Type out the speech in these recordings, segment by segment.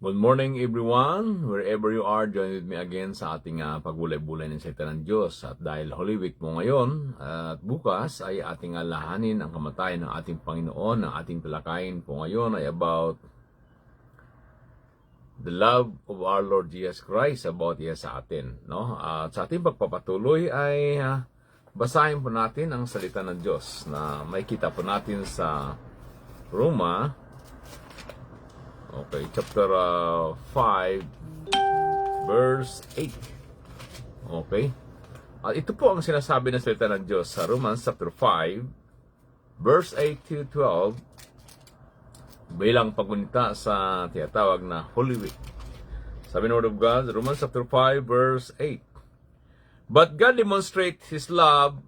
Good morning everyone, wherever you are, join with me again sa ating pagbulay-bulay ng salita ng Diyos. At dahil Holy Week mo ngayon at bukas ay ating alahanin ang kamatayan ng ating Panginoon. Ang ating talakayin po ngayon ay about the love of our Lord Jesus Christ, about sa atin. No? At sa ating pagpapatuloy ay basahin po natin ang salita ng Diyos na makikita po natin sa Roma. Okay, chapter 5, verse 8. Okay. At ito po ang sinasabi ng salita ng Diyos sa Romans chapter 5, verse 8 to 12, bilang pagunita sa tinatawag na Holy Week. Sabi ng Word of God, Romans chapter 5, verse 8. But God demonstrates His love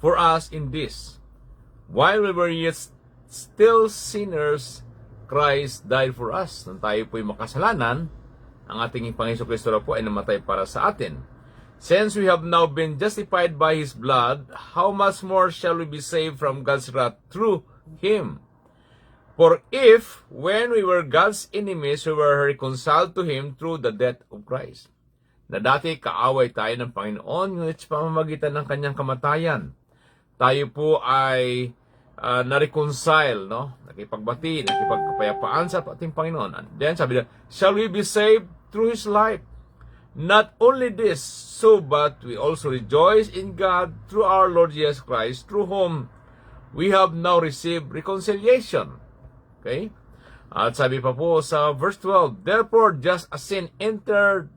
for us in this: while we were yet still sinners, Christ died for us. Nang tayo po'y makasalanan, ang ating Panginoon Kristo po ay namatay para sa atin. Since we have now been justified by His blood, how much more shall we be saved from God's wrath through Him? For if, when we were God's enemies, we were reconciled to Him through the death of Christ. Na dati kaaway tayo ng Panginoon, ngunit sa pamamagitan ng Kanyang kamatayan, tayo po ay na-reconcile, no? Nakipagbati, nakipagkapayapaan sa ating Panginoon. And then, sabi na, shall we be saved through His life? Not only this, so but we also rejoice in God through our Lord Jesus Christ, through whom we have now received reconciliation. Okay? At sabi pa po sa verse 12, therefore, just as sin entered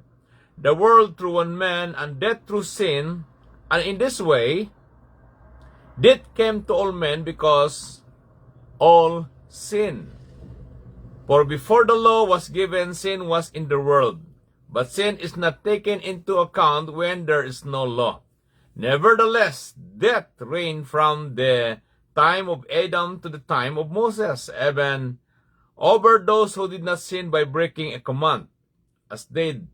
the world through one man, and death through sin, and in this way, death came to all men because all sin. For before the law was given, sin was in the world. But sin is not taken into account when there is no law. Nevertheless, death reigned from the time of Adam to the time of Moses, even over those who did not sin by breaking a command, as did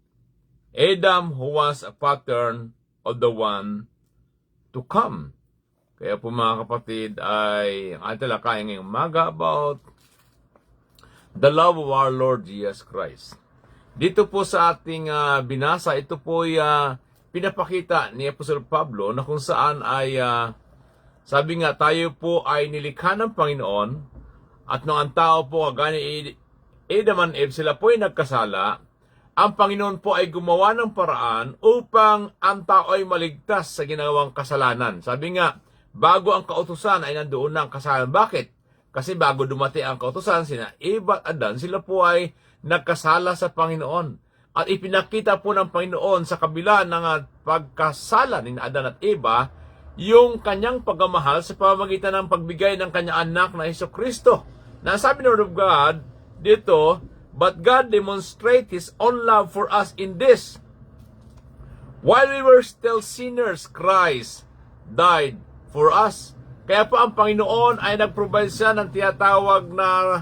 Adam, who was a pattern of the one to come. Kaya po mga kapatid ay ang ating talakayan ngayong umaga about the love of our Lord Jesus Christ. Dito po sa ating binasa, ito po ay pinapakita ni Apostol Pablo na kung saan ay sabi nga tayo po ay nilikha ng Panginoon at nung ang tao po kagaya ni Adam and Eve, sila po ay nagkasala, ang Panginoon po ay gumawa ng paraan upang ang tao ay maligtas sa ginawang kasalanan. Sabi nga, bago ang kautusan ay nandoon na ang kasalanan. Bakit? Kasi bago dumating ang kautusan, sina Eva at Adan, sila po ay nagkasala sa Panginoon. At ipinakita po ng Panginoon sa kabila ng pagkasala ni Adan at Eva, yung kanyang pagmamahal sa pamamagitan ng pagbigay ng kanyang anak na Jesucristo. Nasabi ng Word of God dito, but God demonstrates His own love for us in this: while we were still sinners, Christ died for us. Kaya po ang Panginoon ay nag-provide siya ng tinatawag na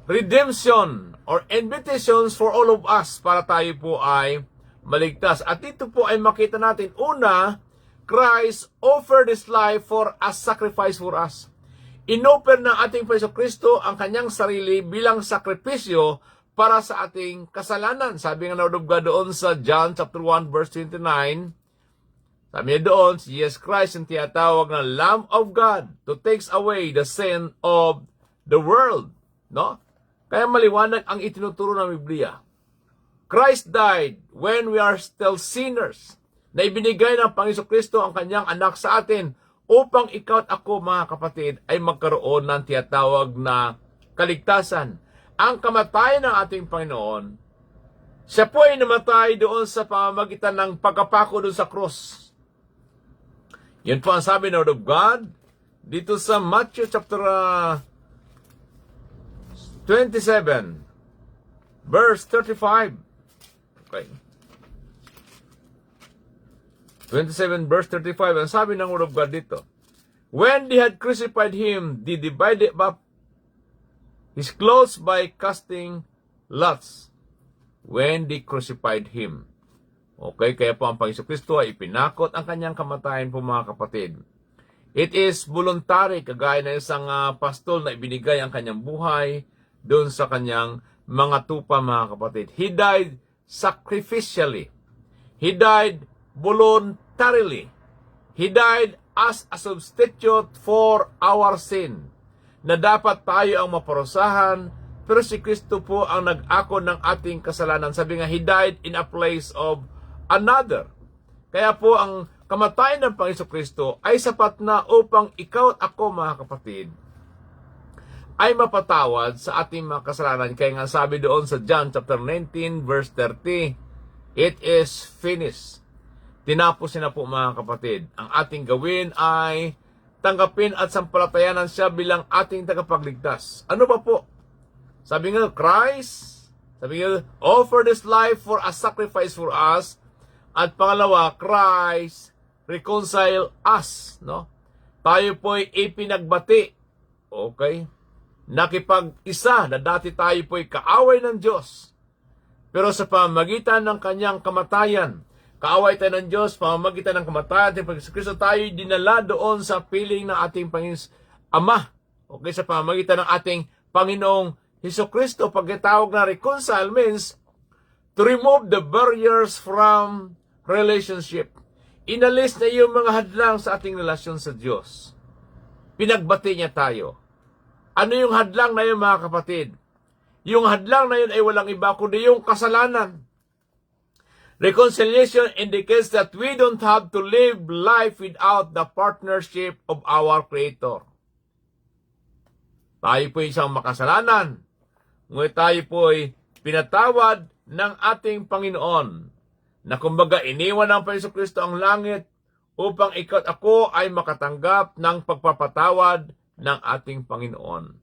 redemption or invitations for all of us para tayo po ay maligtas. At dito po ay makita natin, una, Christ offered His life for a sacrifice for us. Inoffer ng ating Jesucristo ang kanyang sarili bilang sakripisyo para sa ating kasalanan. Sabi nga ng Word of God doon sa John chapter 1 verse 29, sabi niya doon, si Jesus Christ ang tinatawag na Lamb of God to takes away the sin of the world. No? Kaya maliwanag ang itinuturo ng Biblia. Christ died when we are still sinners. Na ibinigay ng Panginoon Kristo ang kanyang anak sa atin upang ikaw at ako, mga kapatid, ay magkaroon ng tinatawag na kaligtasan. Ang kamatayan ng ating Panginoon, siya po ay namatay doon sa pamamagitan ng pagkapako doon sa cross. Yan po ang sabi ng Word of God dito sa Matthew chapter 27 verse 35. Okay. 27 verse 35, ang sabi ng Word of God dito, when they had crucified Him, they divided up His clothes by casting lots. When they crucified Him. Okay, kaya po ang Panginoon Kristo ay ipinakot ang kanyang kamatayan po, mga kapatid. It is voluntary, kagaya ng isang pastol na ibinigay ang kanyang buhay doon sa kanyang mga tupa, mga kapatid. He died sacrificially. He died voluntarily. He died as a substitute for our sin, na dapat tayo ang maparusahan, pero si Kristo po ang nag-ako ng ating kasalanan. Sabi nga, He died in a place of another. Kaya po ang kamatayan ng Panginoon Kristo ay sapat na upang ikaw at ako, mga kapatid, ay mapatawad sa ating mga kasalanan. Kaya nga sabi doon sa John chapter 19 verse 30, it is finished. Tinapos na po, mga kapatid. Ang ating gawin ay tanggapin at sampalatayanan siya bilang ating tagapagligtas. Ano ba po? Sabi nga, Christ, sabi nga, offer this life for a sacrifice for us. At pangalawa, Christ reconcile us. No? Tayo po'y ipinagbati. Okay? Nakipag-isa na dati tayo po'y kaaway ng Diyos. Pero sa pamamagitan ng kanyang kamatayan, kaaway tayo ng Diyos, pamamagitan ng kamatayan ating Panginoon Kristo, tayo dinala doon sa piling ng ating Panginoon Ama. Okay, sa pamamagitan ng ating Panginoong Hesus Kristo, pagkatawag na reconcile means to remove the barriers from relationship. Inalis na yung mga hadlang sa ating relasyon sa Diyos. Pinagbati niya tayo. Ano yung hadlang na yun, mga kapatid? Yung hadlang na yun ay walang iba kundi yung kasalanan. Reconciliation indicates that we don't have to live life without the partnership of our Creator. Tayo po isang makasalanan. Ngunit tayo po ay pinatawad ng ating Panginoon na kumbaga iniwan ng Panginoon Kristo ang langit upang ikaw at ako ay makatanggap ng pagpapatawad ng ating Panginoon.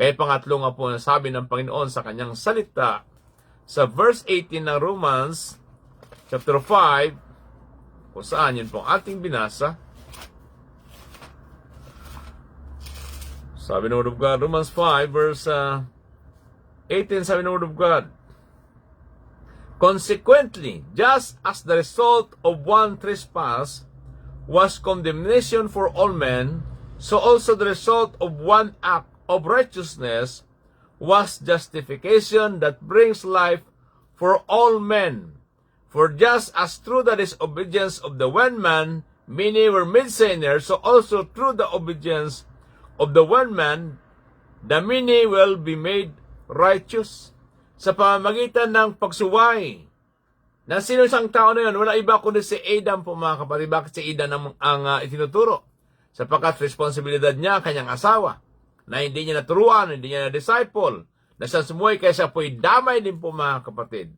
Kaya pangatlo nga po na sabi ng Panginoon sa kanyang salita sa verse 18 ng Romans chapter 5, kung saan yun pong ating binasa. Sabi ng Word of God, Romans 5, verse 18, sabi ng Word of God, consequently, just as the result of one trespass was condemnation for all men, so also the result of one act of righteousness was justification that brings life for all men. For just as through the disobedience of the one man, many were made sinners, so also through the obedience of the one man, the many will be made righteous. Sa pamamagitan ng pagsuway na sino isang tao na yun, wala iba kundi si Adam po, mga kapatid. Bakit si Adam ang itinuturo? Sapagkat responsibilidad niya, kanyang asawa, na hindi niya naturuan, hindi niya na-disciple, na siya sumuhay, kaya siya po'y damay din po, mga kapatid.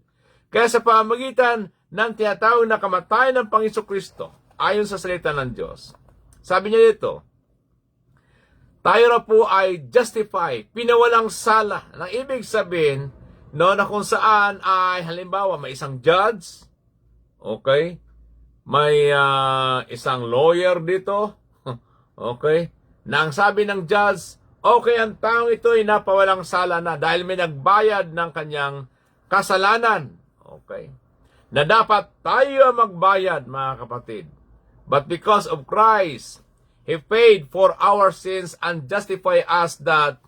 Kaya sa pamamagitan ng tinatawag na kamatayan ng Panginoon Kristo, ayon sa salita ng Diyos, sabi niya dito, tayo na po ay justify, pinawalang sala. Nang ibig sabihin, no, na kung saan ay halimbawa may isang judge, okay, may isang lawyer dito, okay, na ang sabi ng judge, okay, ang taong ito ay napawalang sala na dahil may nagbayad ng kanyang kasalanan. Okay. Na dapat tayo ang magbayad, mga kapatid. But because of Christ, He paid for our sins and justify us that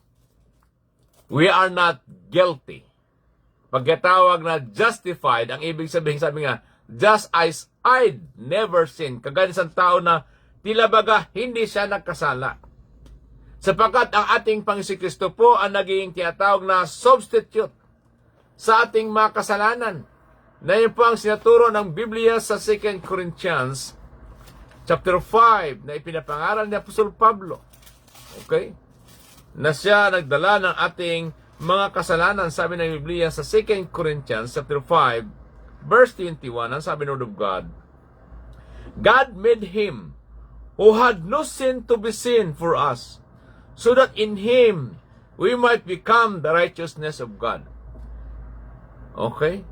we are not guilty. Pagkatawag na justified, ang ibig sabihin, sabi nga, just as I never sinned. Kagaya isang tao na tila baga hindi siya nagkasala. Sapagkat ang ating Panginoon Kristo po ang naging tinatawag na substitute sa ating mga kasalanan. Na yun po ang sinaturo ng Biblia sa 2 Corinthians chapter 5 na ipinapangaral ni Apostol Pablo. Okay? Na siya nagdala ng ating mga kasalanan. Sabi ng Biblia sa 2 Corinthians chapter 5 verse 21, ang sabi ng Word of God, God made Him who had no sin to be sin for us, so that in Him we might become the righteousness of God. Okay?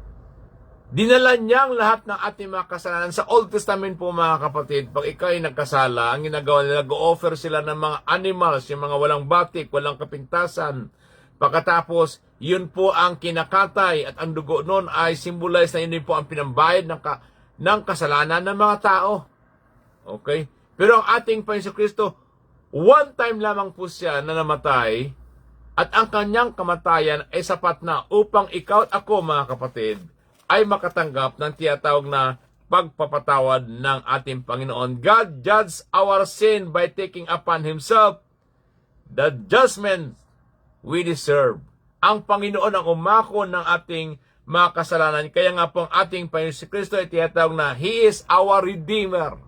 Dinala niya ang lahat ng ating mga kasalanan. Sa Old Testament po, mga kapatid, pag ikaw ay nagkasala, ang ginagawa nila, nag-offer sila ng mga animals, yung mga walang batik, walang kapintasan. Pagkatapos, yun po ang kinakatay at ang dugo noon ay symbolize na yun po ang pinambayad ng kasalanan ng mga tao. Okay? Pero ang ating Panginoon Kristo, one time lamang po siya na namatay At ang kanyang kamatayan ay sapat na upang ikaw at ako, mga kapatid, ay makatanggap ng tinatawag na pagpapatawad ng ating Panginoon. God judged our sin by taking upon Himself the judgment we deserve. Ang Panginoon ang umako ng ating mga kasalanan. Kaya nga po ang ating Panginoon si Kristo ay tinatawag na He is our Redeemer,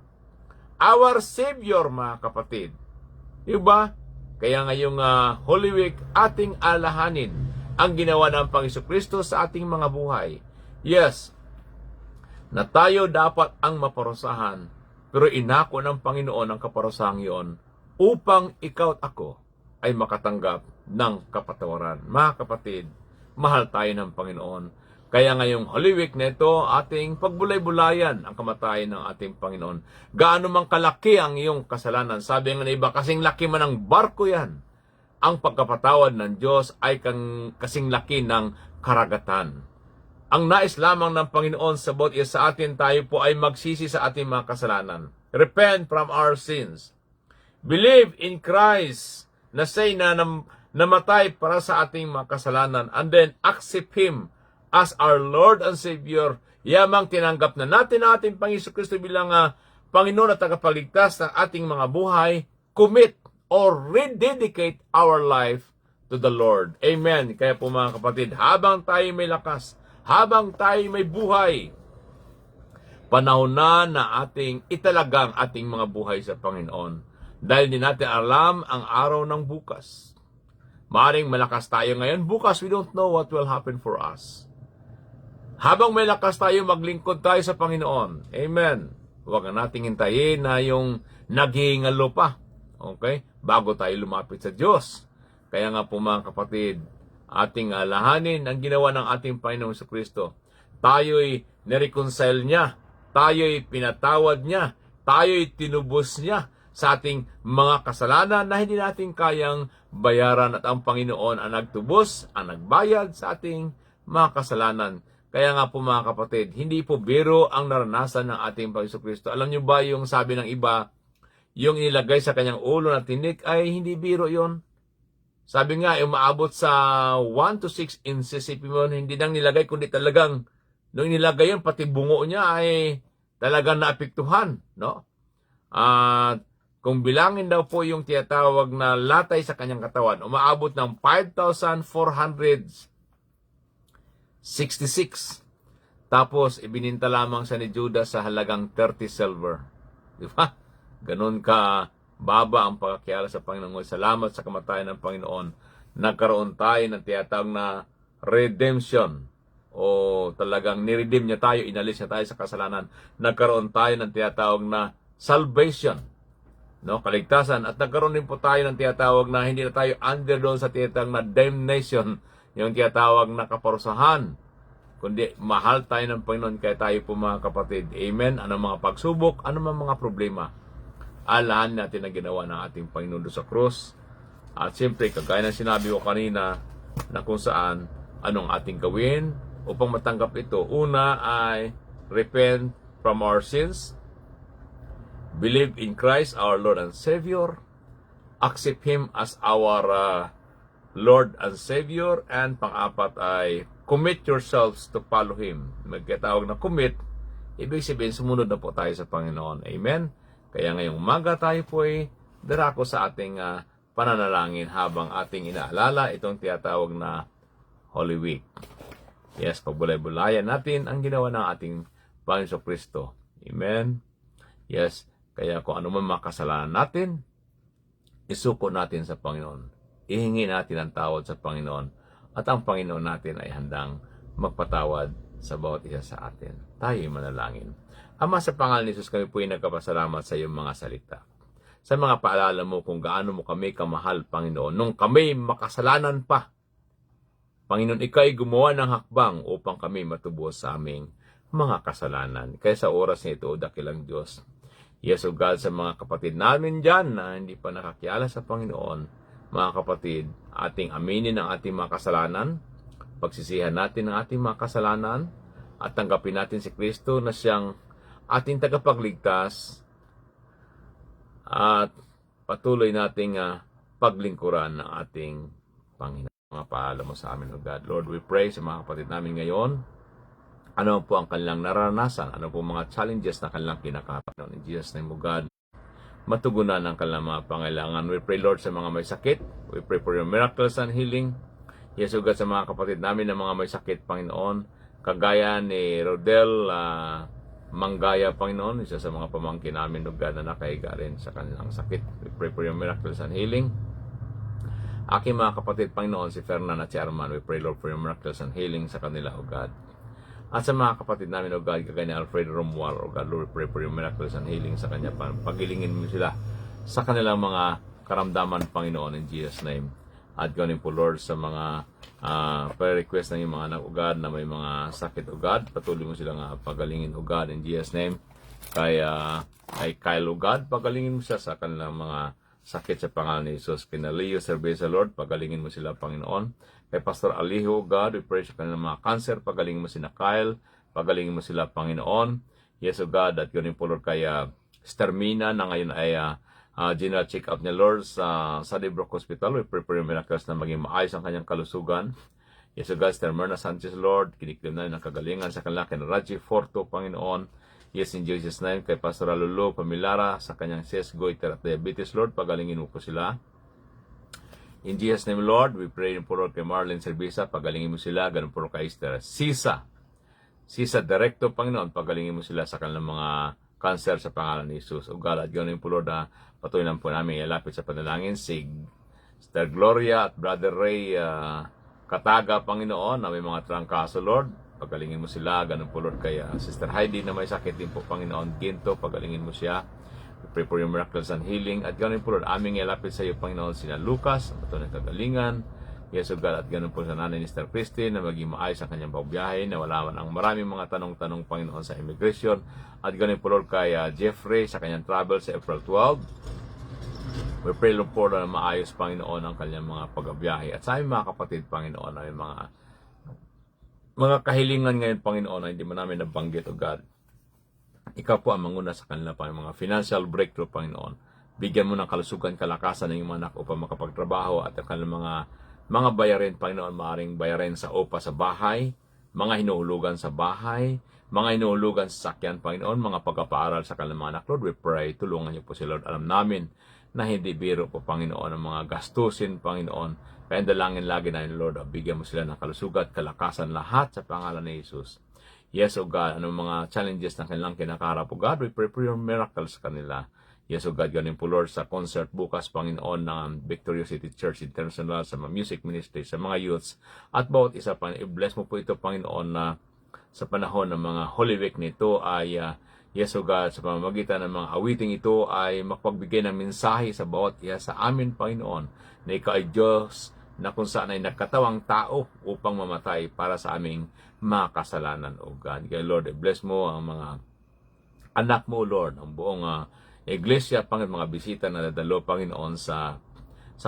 our Savior, mga kapatid. Diba? Kaya ngayong Holy Week, ating alahanin ang ginawa ng Panginoon Kristo sa ating mga buhay. Yes, na tayo dapat ang maparusahan, pero inako ng Panginoon ang kaparusahang iyon upang ikaw at ako ay makatanggap ng kapatawaran. Mga kapatid, mahal tayo ng Panginoon. Kaya ngayong Holy Week na ito, ating pagbulay-bulayan ang kamatayan ng ating Panginoon. Gaano mang kalaki ang iyong kasalanan, sabi ng iba, kasing laki man ang barko yan. Ang pagkapatawad ng Diyos ay kasing laki ng karagatan. Ang nais lamang ng Panginoon sa bawat isa sa atin, tayo po ay magsisi sa ating mga kasalanan. Repent from our sins. Believe in Christ na say na namatay para sa ating mga kasalanan, and then accept Him as our Lord and Savior. Yamang tinanggap na natin ang ating Panginoon Kristo bilang Panginoon at tagapagligtas ng ating mga buhay, commit or rededicate our life to the Lord. Amen. Kaya po mga kapatid, habang tayo may lakas, habang tayo may buhay, panahon na ating italagang ating mga buhay sa Panginoon. Dahil di natin alam ang araw ng bukas. Maring malakas tayo ngayon, bukas we don't know what will happen for us. Habang may lakas tayo, maglingkod tayo sa Panginoon. Amen. Huwag na nating hintayin na yung naghihingalo pa. Okay? Bago tayo lumapit sa Diyos. Kaya nga po mga kapatid, ating alahanin ang ginawa ng ating Panginoon sa Kristo. Tayo'y nireconcile niya. Tayo'y pinatawad niya. Tayo'y tinubos niya sa ating mga kasalanan na hindi natin kayang bayaran, at ang Panginoon ang nagtubos, ang nagbayad sa ating mga kasalanan. Kaya nga po mga kapatid, hindi po biro ang naranasan ng ating Panginoon Kristo. Alam niyo ba yung sabi ng iba, yung inilagay sa kanyang ulo na tinik ay hindi biro yon. Sabi nga, umaabot sa 1 to 6 inches, hindi nang nilagay, kundi talagang, nung nilagay yun, pati bungo niya ay talagang naapektuhan, no? At kung bilangin daw po yung tinatawag na latay sa kanyang katawan, umaabot ng 5,466. Tapos, ibininta lamang sa ni Judas sa halagang 30 silver. Di ba? Ganun ka baba ang pagkakilala sa Panginoon. Salamat sa kamatayan ng Panginoon. Nagkaroon tayo ng tinatawag na redemption. O talagang niredeem niya tayo, inalis niya tayo sa kasalanan. Nagkaroon tayo ng tinatawag na salvation. No, kaligtasan. At nagkaroon din po tayo ng tinatawag na hindi na tayo under doon sa tinatawag na damnation, yung tinatawag na kaparusahan. Kundi mahal tayo ng Panginoon, kaya tayo po mga kapatid. Amen. Anong mga pagsubok, anong mga problema, alahan natin na ginawa ng ating Panginoon sa krus. At siyempre, kagaya ng sinabi ko kanina, na kung saan, anong ating gawin upang matanggap ito. Una ay repent from our sins. Believe in Christ, our Lord and Savior. Accept Him as our Lord and Savior. And pang-apat ay commit yourselves to follow Him. Magkatawag na commit, ibig sabihin sumunod na po tayo sa Panginoon. Amen? Kaya ngayong umaga tayo po ay darako sa ating pananalangin habang ating inaalala itong tinatawag na Holy Week. Yes, pagbulay-bulayan natin ang ginawa ng ating Panginoon Kristo. Amen? Yes, kaya kung ano man makasalanan natin, isuko natin sa Panginoon. Ihingi natin ang tawad sa Panginoon. At ang Panginoon natin ay handang magpatawad sa bawat isa sa atin. Tayo'y manalangin. Ama, sa pangalan ni Jesus, kami po ay nagpapasalamat sa iyong mga salita. Sa mga paalala mo kung gaano mo kami kamahal, Panginoon. Nung kami makasalanan pa, Panginoon, ikaw ay gumawa ng hakbang upang kami matubos sa aming mga kasalanan. Kaya sa oras na ito, o dakilang Diyos, yes, O God, sa mga kapatid namin dyan na hindi pa nakakilala sa Panginoon, mga kapatid, ating aminin ang ating mga kasalanan, pagsisihan natin ang ating mga kasalanan, at tanggapin natin si Kristo na siyang ating tagapagligtas, at patuloy nating paglingkuran ng ating Panginoon, mga paalam mo sa amin, O God. Lord, we pray sa mga kapatid namin ngayon. Ano po ang kanilang naranasan? Ano po mga challenges na kanilang kinakaharap? In Jesus' name, O God, matugunan ang kanilang mga pangailangan. We pray, Lord, sa mga may sakit. We pray for your miracles and healing. Yes, O God, sa mga kapatid namin na mga may sakit, Panginoon, kagaya ni Rodel Manggaya, Panginoon, isa sa mga pamangkin namin, O God, na nakahiga rin sa kanilang sakit. We pray for your miracles and healing. Aking mga kapatid, Panginoon, si Fernan at si Arman, we pray, Lord, for your miracles and healing sa kanila, O God. At sa mga kapatid namin, O God, kagaya ni Alfred Romual, O God, Lord, we pray for your miracles and healing sa kanya. Pagilingin mo sila sa kanilang mga karamdaman, Panginoon, in Jesus' name. At gawin po, Lord, sa mga prayer request ng mga anak, O God, na may mga sakit, O God, patuloy mo silang pagalingin, O God, in Jesus' name. Kay Kyle, O God, pagalingin mo siya sa kanilang mga sakit sa pangalan ni Jesus. Kina Leo Cerveza, Lord, pagalingin mo sila, Panginoon. Kay Pastor Alijo, God, we pray sa kanilang mga cancer, pagalingin mo sila, Kyle, pagalingin mo sila, Panginoon. Yes, O God, at gawin po, Lord, kay Stermina, na ngayon ay general check-up niya, Lord, sa Sunnybrook Hospital. We pray for your miracles na maging maayos ang kanyang kalusugan. Yes, O God, Stermerna Sanchez, Lord, kiniklim na ng kagalingan sa kanila, kay Raji Forto, Panginoon. Yes, in Jesus' name, kay Pastor Lolo Pamilara, sa kanyang CS, goiter at diabetes, Lord, pagalingin mo po sila. In Jesus' name, Lord, we pray po, Lord, kay Marlene Servisa, pagalingin mo sila, ganun po kay Esther Sisa, Directo, Panginoon, pagalingin mo sila sa kanilang mga cancer sa pangalan ni Jesus. O God, at ganoon po, Lord, patuloy lang po namin ilapit sa panalangin si Sister Gloria at Brother Ray Kataga, Panginoon, na may mga trangkaso, Lord. Pagalingin mo sila, ganun po, Lord, kay Sister Heidi na may sakit din po, Panginoon, Ginto, pagalingin mo siya. We pray for your miracles and healing. At ganun po, Lord, aming ilapit sa iyo, Panginoon, sina Lucas, ang patunay kagalingan. Yes, O God, at ganun po sa nanay ni Sister Christine, na maging maayos ang kanyang pagbiyahe, na wala man ang maraming mga tanong-tanong, Panginoon, sa immigration. At ganun po, Lord, kay Jeffrey sa kanyang travel sa April 12. We pray, Lord, po, na maayos, Panginoon, ang kanyang mga pagbiyahe. At sa aming mga kapatid, Panginoon, na may mga kahilingan ngayon, Panginoon, na hindi mo namin nabanggit, O God. Ikaw po ang manguna sa kanila, mga financial breakthrough, Panginoon. Bigyan mo ng kalusugan, kalakasan ng iyong mga anak upang makapagtrabaho at ang kanilang mga bayarin, Panginoon, maaring bayarin sa upa sa bahay, mga hinuhulugan sa bahay, mga hinuhulugan sa sakyan, Panginoon, mga pagpapaaral sa kanilang mga anak, Lord, we pray, tulungan niyo po sila, Lord. Alam namin na hindi biro po, Panginoon, ang mga gastusin, Panginoon. Kaya dalangin lagi na yun, Lord, bigyan mo sila ng kalusugan, kalakasan, lahat sa pangalan ni Jesus. Yes, O God, anong mga challenges na kanilang kinakaharap, O God, we pray for your miracles sa kanila. Yes, O God, ganun po, Lord, sa concert bukas, Panginoon, ng Victorious City Church International, sa mga music ministry, sa mga youths, at bawat isa, i-bless mo po ito, Panginoon, na sa panahon ng mga Holy Week nito ay, yes, O God, sa pamamagitan ng mga awiting ito ay makapagbigay ng mensahe sa bawat isa sa amin, Panginoon, na ikaw ay Diyos na kung saan ay nagkatawang tao upang mamatay para sa aming mga kasalanan, O God. Kaya, Lord, bless mo ang mga anak mo, Lord, ang buong iglesia, Panginoon, mga bisita na dadalo, Panginoon, sa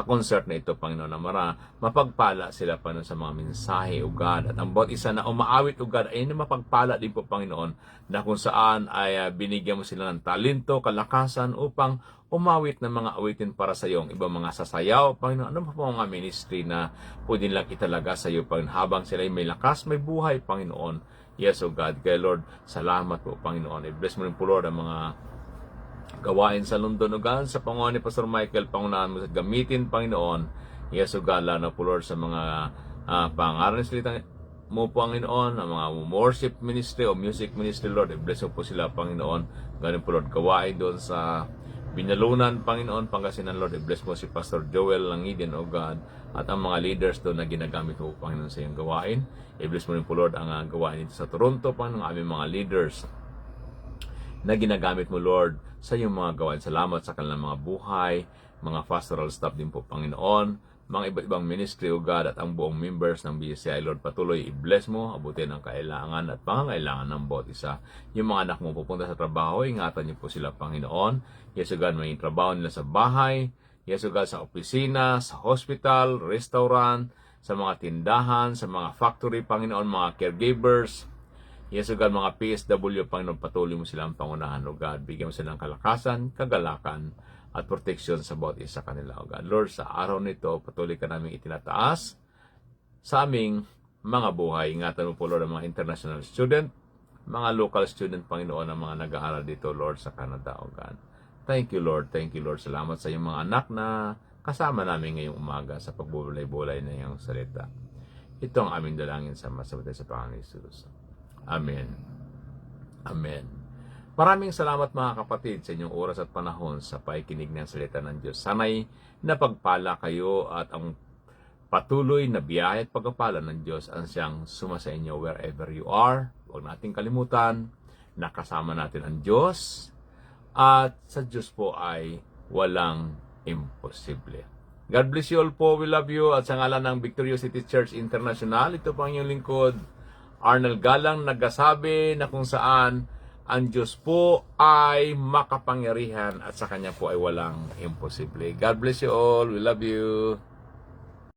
concert na ito, Panginoon, na mapagpala sila, Panginoon, sa mga mensahe, O God. At ang bawat isa na umaawit, O God, ay mapagpala din po, Panginoon, na kung saan ay binigyan mo sila ng talento, kalakasan, upang umawit ng mga awitin para sa iyo. Ibang mga sasayaw, Panginoon, ano pa po mga ministry na pwede lang italaga sa iyo, Panginoon, habang sila ay may lakas, may buhay, Panginoon. Yes, O God. Kaya, Lord, salamat po, Panginoon. I-bless mo rin po, Lord, ang mga gawain sa London, O God, sa pangunahan ni Pastor Michael, pangunahan mo sa gamitin, Panginoon. Yes, O God, lalo po, Lord, sa mga pangaral ng salita mo, Panginoon, ang mga worship ministry o music ministry, Lord, i-bless mo po sila, Panginoon. Ganun po, Lord, gawain doon sa Binalunan, Panginoon, Pangasinan, Lord, i-bless mo si Pastor Joel Langiden, O God, at ang mga leaders doon na ginagamit mo, Panginoon, sa iyong gawain. I-bless mo rin po, Lord, ang gawain dito sa Toronto, Panginoon, ang aming mga leaders na ginagamit mo, Lord, sa iyong mga gawain. Salamat sa kanilang mga buhay, mga pastoral staff din po, Panginoon, mga iba-ibang ministry, O God, at ang buong members ng BCI, Lord, patuloy i-bless mo, abutin ang kailangan at pangangailangan ng bawat isa. Yung mga anak mo pupunta sa trabaho, ingatan niyo po sila, Panginoon. Yes, O God, may trabaho nila sa bahay, yes, O God, sa opisina, sa hospital, restaurant, sa mga tindahan, sa mga factory, Panginoon, mga caregivers. Yes, O God, mga PSW, Panginoon, patuloy mo silang pangunahan, O God. Bigyan mo silang kalakasan, kagalakan, at protection sa bawat isa kanila, O God. Lord, sa araw nito, patuloy ka namin itinataas sa aming mga buhay. Ingatan mo po, Lord, ang mga international student, mga local student, Panginoon, ang mga nag-aaral dito, Lord, sa Canada, O God. Thank you, Lord. Thank you, Lord. Salamat sa iyong mga anak na kasama namin ngayong umaga sa pagbubulay-bulay na iyong salita. Ito ang aming dalangin sa masabatay sa Panginoon Jesus. Amen. Amen. Maraming salamat mga kapatid sa inyong oras at panahon sa pakikinig ng salita ng Diyos. Sana'y napagpala kayo at ang patuloy na biyahe at pagpapala ng Diyos ang siyang suma sa inyo wherever you are. Huwag nating kalimutan na kasama natin ang Diyos at sa Diyos po ay walang imposible. God bless you all po. We love you. At sa ngalan ng Victorious City Church International, ito po ang inyong lingkod, Arnel Galang, nagsasabi na kung saan ang Diyos po ay makapangyarihan at sa Kanya po ay walang imposible. God bless you all. We love you.